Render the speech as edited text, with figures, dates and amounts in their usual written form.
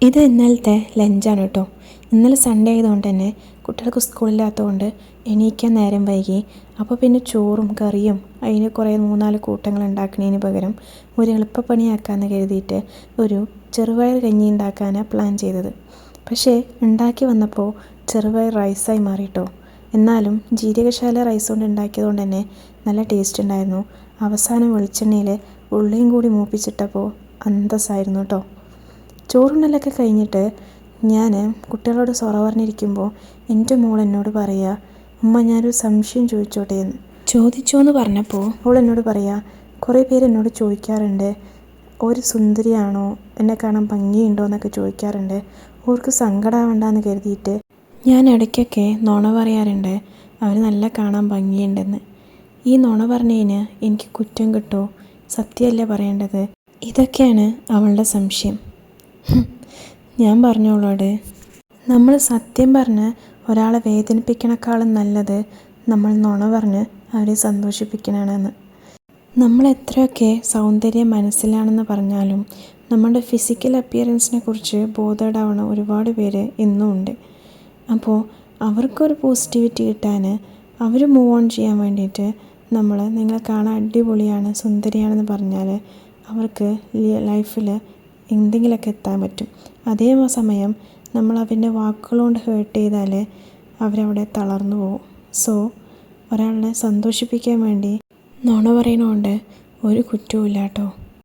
ഇത് ഇന്നലത്തെ ലഞ്ചാണ് കേട്ടോ. ഇന്നലെ സൺഡേ ആയതുകൊണ്ട് തന്നെ കുട്ടികൾക്ക് സ്കൂളില്ലാത്തതുകൊണ്ട് എണീക്കാൻ നേരം വൈകി. അപ്പോൾ പിന്നെ ചോറും കറിയും അതിന് കുറേ 3-4 കൂട്ടങ്ങൾ ഉണ്ടാക്കുന്നതിന് പകരം ഒരു എളുപ്പപ്പണിയാക്കാമെന്ന് കരുതിയിട്ട് ഒരു ചെറുപയർ കഞ്ഞി ഉണ്ടാക്കാനാണ് പ്ലാൻ ചെയ്തത്. പക്ഷേ ഉണ്ടാക്കി വന്നപ്പോൾ ചെറുപയർ റൈസായി മാറിയിട്ടോ. എന്നാലും ജീരകശാല റൈസ് കൊണ്ട് ഉണ്ടാക്കിയതുകൊണ്ട് തന്നെ നല്ല ടേസ്റ്റ് ഉണ്ടായിരുന്നു. അവസാനം വെളിച്ചെണ്ണയിൽ ഉള്ളിയും കൂടി മൂപ്പിച്ചിട്ടപ്പോൾ അന്തസ്സായിരുന്നു കേട്ടോ. ചോറുണ്ണലൊക്കെ കഴിഞ്ഞിട്ട് ഞാൻ കുട്ടികളോട് സൊറ പറഞ്ഞിരിക്കുമ്പോൾ എൻ്റെ മോൾ എന്നോട് പറയുക, ഉമ്മ ഞാനൊരു സംശയം ചോദിച്ചോട്ടെ എന്ന്. ചോദിച്ചോ എന്ന് പറഞ്ഞപ്പോൾ അവൾ എന്നോട് പറയുക, കുറേ പേര് എന്നോട് ചോദിക്കാറുണ്ട് ഒരു സുന്ദരിയാണോ, എന്നെ കാണാൻ ഭംഗിയുണ്ടോ എന്നൊക്കെ ചോദിക്കാറുണ്ട്. അവർക്ക് സങ്കടമാവണ്ടെന്ന് കരുതിയിട്ട് ഞാൻ ഇടയ്ക്കൊക്കെ നുണ പറയാറുണ്ട് അവർ നല്ല കാണാൻ ഭംഗിയുണ്ടെന്ന്. ഈ നുണ പറഞ്ഞതിന് എനിക്ക് കുറ്റം കിട്ടുമോ, സത്യമല്ലേ പറയേണ്ടത്? ഇതൊക്കെയാണ് അവളുടെ സംശയം. ഞാൻ പറഞ്ഞോളോട്, നമ്മൾ സത്യം പറഞ്ഞ് ഒരാളെ വേദനിപ്പിക്കണേക്കാളും നല്ലത് നമ്മൾ നുണ പറഞ്ഞ് അവരെ സന്തോഷിപ്പിക്കണമെന്ന്. നമ്മൾ എത്രയൊക്കെ സൗന്ദര്യം മനസ്സിലാണെന്ന് പറഞ്ഞാലും നമ്മുടെ ഫിസിക്കൽ അപ്പിയറൻസിനെ കുറിച്ച് ബോധേഡാവണ ഒരുപാട് പേര് ഇന്നും ഉണ്ട്. അപ്പോൾ അവർക്കൊരു പോസിറ്റിവിറ്റി കിട്ടാൻ, അവർ മൂവ് ഓൺ ചെയ്യാൻ വേണ്ടിയിട്ട് നമ്മൾ നിങ്ങൾ കാണാൻ അടിപൊളിയാണ് സുന്ദരിയാണെന്ന് പറഞ്ഞാൽ അവർക്ക് ലൈഫിൽ എന്തെങ്കിലുമൊക്കെ എത്താൻ പറ്റും. അതേ സമയം നമ്മൾ അവൻ്റെ വാക്കുകളുകൊണ്ട് ഹേർട്ട് ചെയ്താൽ അവരവിടെ തളർന്നു പോകും. സോ ഒരാളെ സന്തോഷിപ്പിക്കാൻ വേണ്ടി നുണ പറയുന്നതുകൊണ്ട് ഒരു കുറ്റവും ഇല്ല കേട്ടോ.